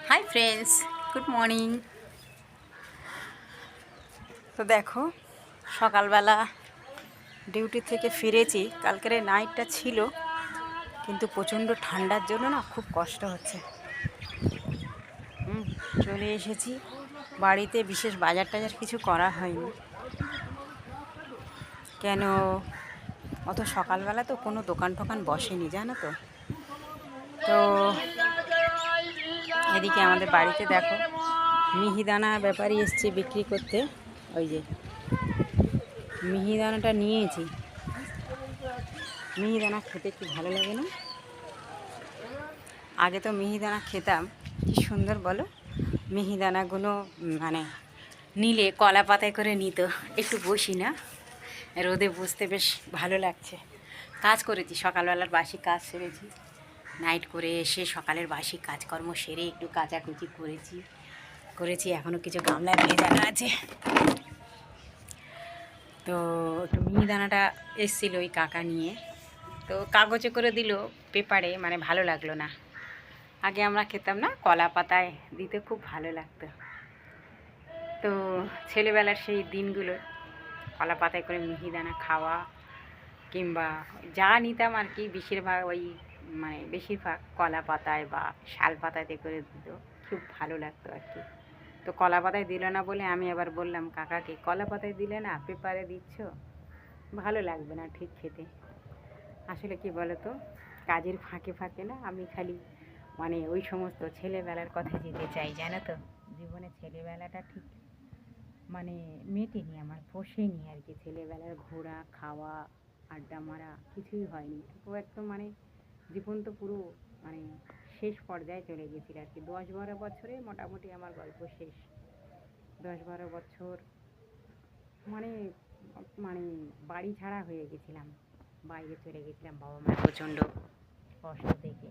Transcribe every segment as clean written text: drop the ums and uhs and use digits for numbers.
Hi friends, good morning. তো দেখো, সকালবেলা ডিউটি থেকে ফিরেছি। কালকের নাইটটা ছিল, কিন্তু প্রচণ্ড ঠান্ডার জন্য না খুব কষ্ট হচ্ছে। চলে এসেছি বাড়িতে। বিশেষ বাজার টাজার কিছু করা হয়নি। কেন, অত সকালবেলা তো কোনো দোকান টোকান বসেনি, জানো তো। তো এদিকে আমাদের বাড়িতে দেখো, মিহিদানা ব্যাপারী এসছে বিক্রি করতে। ওই যে মিহিদানাটা নিয়েছি। মিহিদানা খেতে কি ভালো লাগে না? আগে তো মিহিদানা খেতাম, কি সুন্দর বলো। মিহিদানাগুলো মানে নিলে কলা পাতায় করে নিত। একটু বসি না, রোদে বসতে বেশ ভালো লাগছে। কাজ করেছি, সকালবেলার বাসি কাজ সেরেছি। নাইট করে এসে সকালের বাসি কাজকর্ম সেরে একটু কাচাকুচি করেছি। এখনও কিছু গামলায় ভেজানো আছে। তো একটু মিহিদানাটা এসছিল ওই কাকা নিয়ে, তো কাগজে করে দিল, পেপারে, মানে ভালো লাগলো না। আগে আমরা খেতাম না, কলা পাতায় দিতে খুব ভালো লাগতো। তো ছেলেবেলার সেই দিনগুলো, কলা পাতায় করে মিহিদানা খাওয়া, কিংবা যা নিতাম আর কি, বেশিরভাগ বেশিরভাগ কলা পাতায় বা শাল পাতাতে করে দিত, খুব ভালো লাগতো আর কি। তো কলা পাতায় দিল না বলে আমি আবার বললাম কাকাকে, কলা পাতায় দিলে না, পেপারে দিচ্ছ, ভালো লাগবে না ঠিক খেতে। আসলে কি বলো তো, কাজের ফাঁকে ফাঁকে না আমি খালি ওই সমস্ত ছেলেবেলার কথা যেতে চাই, জানো তো। জীবনে ছেলেবেলাটা ঠিক মেটেনি আমার, পোষেনি আর কি। ছেলেবেলার ঘোরা, খাওয়া, আড্ডা মারা কিছুই হয়নি। তো একদম জীবন তো পুরো শেষ পর্যায়ে চলে গেছিল আর কি। 10-12 বছরে মোটামুটি আমার গল্প শেষ। 10-12 বছর মানে মানে বাড়ি ছাড়া হয়ে গেছিলাম, বাইরে চলে গেছিলাম। বাবা মায়ের প্রচণ্ড কষ্ট দেখে,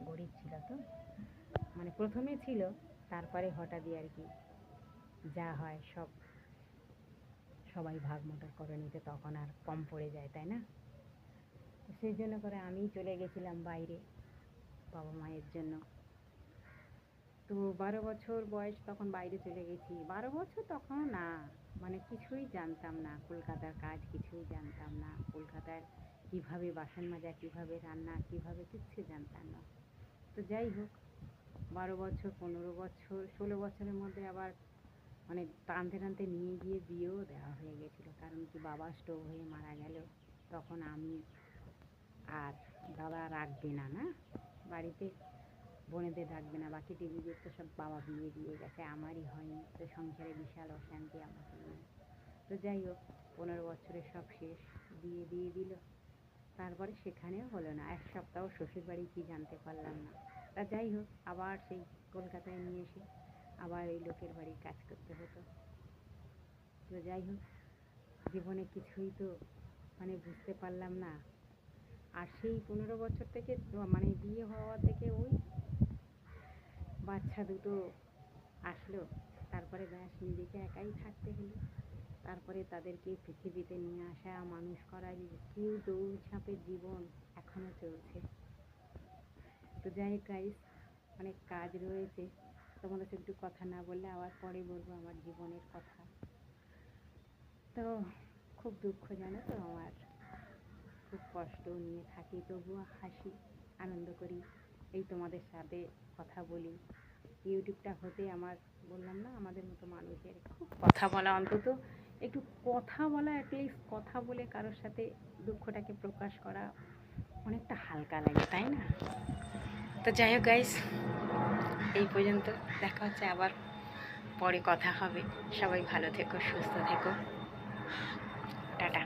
গরিব ছিল তো, প্রথমে ছিল, তারপরে হঠাৎই আর কি যা হয় সবাই ভাগ মোটা করে নিতে, তখন আর কম পড়ে যায়, তাই না? সেই জন্য করে আমি চলে গেছিলাম বাইরে বাবা মায়ের জন্য। তো 12 বছর বয়স তখন বাইরে চলে গেছি। 12 বছর তখন না, কিছুই জানতাম না, কলকাতার কাজ কিছুই জানতাম না। কলকাতার কীভাবে বাসন মাজা, কীভাবে রান্না, কীভাবে কিচ্ছু জানতাম না। তো যাই হোক, 12 বছর, 15 বছর, 16 বছরের মধ্যে আবার টানতে টানতে নিয়ে গিয়ে বিয়েও দেওয়া হয়ে গেছিলো। কারণ কি, বাবা স্ট্রোক হয়ে মারা গেল। তখন আমি আর দাদা রাখবে না বাড়িতে, বোনেদের রাখবে না, বাকি টিভিদের তো সব বাবা বিয়ে দিয়ে গেছে, আমারই হয়নি। তো সংসারে বিশাল অশান্তি আমাকে নিয়ে। তো যাই হোক, 15 বছরে সব শেষ, দিয়ে দিল। তারপরে সেখানেও হলো না, এক সপ্তাহ শ্বশুর বাড়ি কি জানতে পারলাম না। তা যাই হোক, আবার সেই কলকাতায় নিয়ে এসে আবার এই লোকের বাড়ি কাজ করতে হতো। তো যাই হোক, জীবনে কিছুই তো বুঝতে পারলাম না। আর সেই 15 বছর থেকে বিয়ে হওয়া থেকে ওই বাচ্চা দুটো আসলো। তারপরে ব্যাস নিজেকে একাই থাকতে হলো। তারপরে তাদেরকে পৃথিবীতে নিয়ে আসা, মানুষ করা, কেউ দৌড়ঝাঁপের জীবন এখনও চলছে। তো যাই হোক গাইস, অনেক কাজ রয়েছে, তোমাদের সাথে একটু কথা না বললে আবার পরে বলবো আমার জীবনের কথা। তো খুব দুঃখ, জানো তো, আমার খুব কষ্ট নিয়ে থাকি, তবুও হাসি, আনন্দ করি, এই তোমাদের সাথে কথা বলি। ইউটিউবটা হতে আমার, বললাম না, আমাদের মতো মানুষের খুব কথা বলা, অন্তত একটু কথা বলা, অ্যাটলিস্ট কথা বলে কারোর সাথে দুঃখটাকে প্রকাশ করা অনেকটা হালকা লাগে, তাই না? তো যাই হোক গাইস, এই পর্যন্ত, দেখা হচ্ছে আবার পরে কথা হবে। সবাই ভালো থেকো, সুস্থ থেকো, টাটা।